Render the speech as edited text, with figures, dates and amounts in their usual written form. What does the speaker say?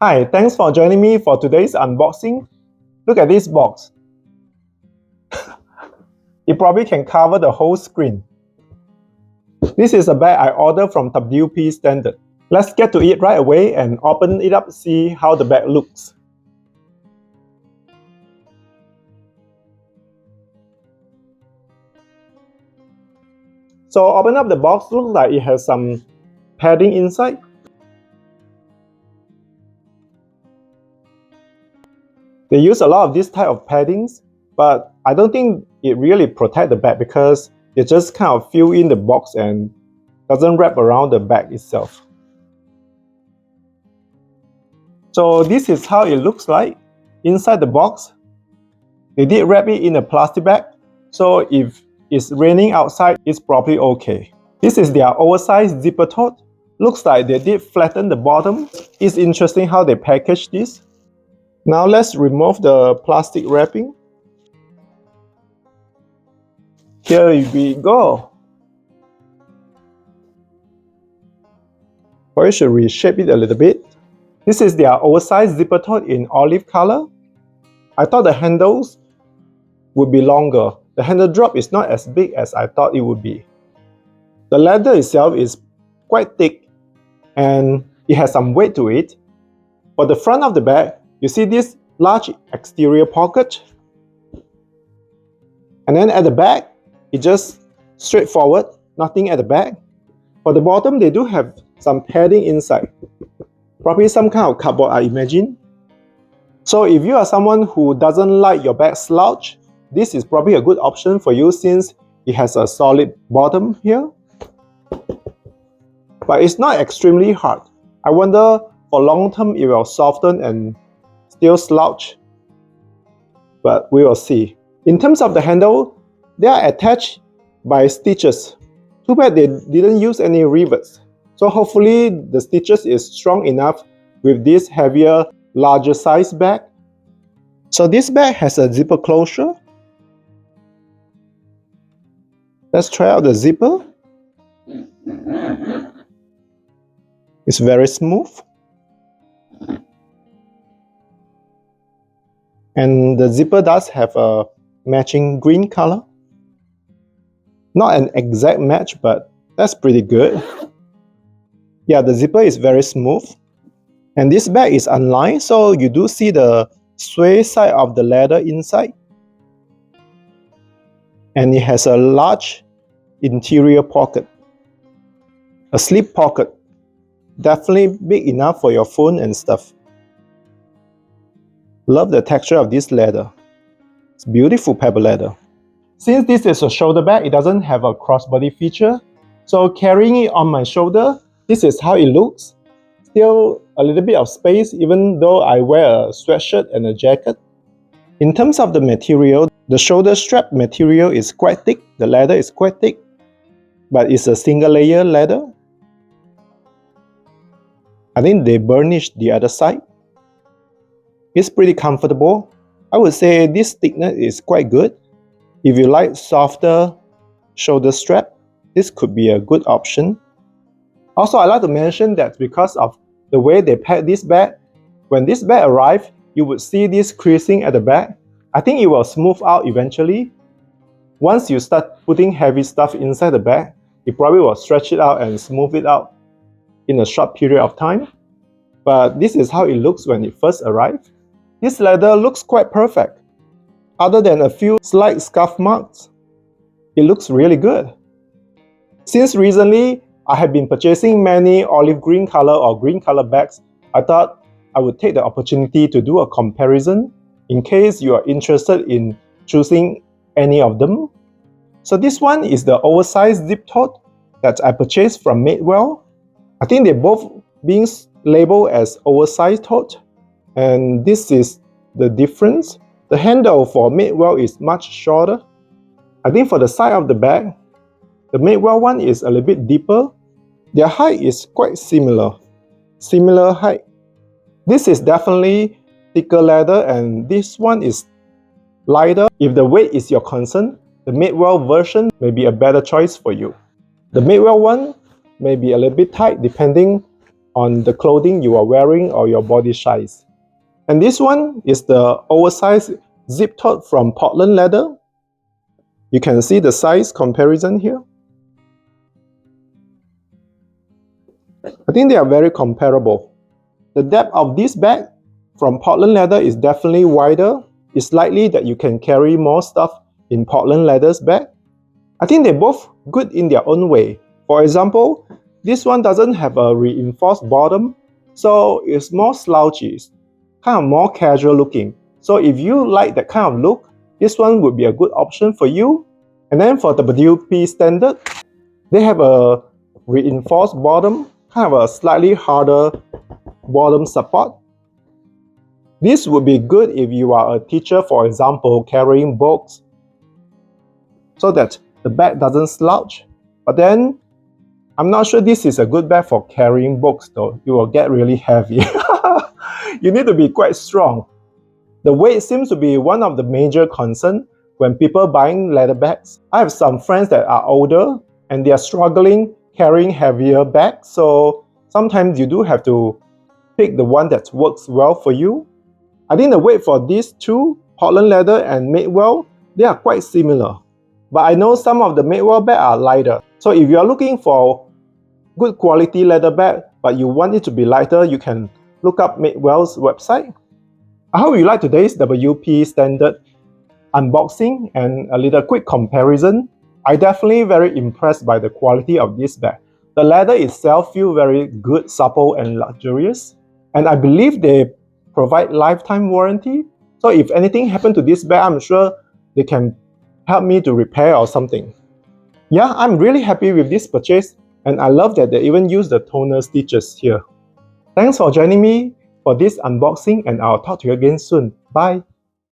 Hi, thanks for joining me for today's unboxing. Look at this box. It probably can cover the whole screen. This is a bag I ordered from WP Standard. Let's get to it right away and open it up, see how the bag looks. So open up the box, looks like it has some padding inside. They use a lot of this type of paddings, but I don't think it really protects the bag because it just kind of fill in the box and doesn't wrap around the bag itself. So this is how it looks like inside the box. They did wrap it in a plastic bag, so if it's raining outside, it's probably okay. This is their oversized zipper tote. Looks like they did flatten the bottom. It's interesting how they package this. Now let's remove the plastic wrapping. Here we go. Or you should reshape it a little bit. This is their oversized zipper tote in olive color. I thought the handles would be longer. The handle drop is not as big as I thought it would be. The leather itself is quite thick and it has some weight to it. For the front of the bag, you see this large exterior pocket. And then at the back, it's just straightforward, nothing at the back. For the bottom, they do have some padding inside. Probably some kind of cardboard, I imagine. So if you are someone who doesn't like your bag slouch, this is probably a good option for you since it has a solid bottom here. But it's not extremely hard. I wonder for long term it will soften and still slouch. But we will see. In terms of the handle, they are attached by stitches. Too bad they didn't use any rivets. So hopefully the stitches is strong enough with this heavier, larger size bag. So this bag has a zipper closure. Let's try out the zipper. It's very smooth. And the zipper does have a matching green color. Not an exact match, but that's pretty good. Yeah, the zipper is very smooth. And this bag is unlined, so you do see the sway side of the leather inside. And it has a large interior pocket. A slip pocket. Definitely big enough for your phone and stuff. Love the texture of this leather. It's beautiful pebble leather. Since this is a shoulder bag, it doesn't have a crossbody feature. So carrying it on my shoulder, this is how it looks. Still a little bit of space even though I wear a sweatshirt and a jacket. In terms of the material, the shoulder strap material is quite thick. The leather is quite thick. But it's a single layer leather. I think they burnished the other side. It's pretty comfortable. I would say this thickness is quite good. If you like softer shoulder strap, this could be a good option. Also, I like to mention that because of the way they pack this bag, when this bag arrives, you would see this creasing at the back. I think it will smooth out eventually. Once you start putting heavy stuff inside the bag, it probably will stretch it out and smooth it out in a short period of time. But this is how it looks when it first arrived. This leather looks quite perfect. Other than a few slight scuff marks, it looks really good. Since recently, I have been purchasing many olive green color or green color bags, I thought I would take the opportunity to do a comparison in case you are interested in choosing any of them. So this one is the oversized zip tote that I purchased from Madewell. I think they're both being labeled as oversized tote, and this is the difference. The handle for Madewell is much shorter. I think for the side of the bag, the Madewell one is a little bit deeper. Their height is quite similar height. This is definitely thicker leather and this one is lighter. If the weight is your concern, the Madewell version may be a better choice for you. The Madewell one may be a little bit tight depending on the clothing you are wearing or your body size. And this one is the oversized zip tote from Portland leather. You can see the size comparison here. I think they are very comparable. The depth of this bag from Portland leather is definitely wider. It's likely that you can carry more stuff in Portland leather's bag. I think they're both good in their own way. For example, this one doesn't have a reinforced bottom, so it's more slouchy, kind of more casual looking. So if you like that kind of look, this one would be a good option for you. And then for the WP standard, they have a reinforced bottom, kind of a slightly harder bottom support. This would be good if you are a teacher, for example, carrying books, so that the bag doesn't slouch. But then, I'm not sure this is a good bag for carrying books though. It will get really heavy. You need to be quite strong. The weight seems to be one of the major concerns when people buying leather bags. I have some friends that are older and they are struggling carrying heavier bags, so sometimes you do have to pick the one that works well for you. I think the weight for these two, Portland leather and Madewell, they are quite similar. But I know some of the Madewell bags are lighter. So if you are looking for good quality leather bag, but you want it to be lighter, you can look up Madewell's website. I hope you like today's WP standard unboxing and a little quick comparison. I'm definitely very impressed by the quality of this bag. The leather itself feels very good, supple and luxurious. And I believe they provide lifetime warranty. So if anything happened to this bag, I'm sure they can help me to repair or something. Yeah, I'm really happy with this purchase, and I love that they even use the toner stitches here. Thanks for joining me for this unboxing, and I'll talk to you again soon. Bye!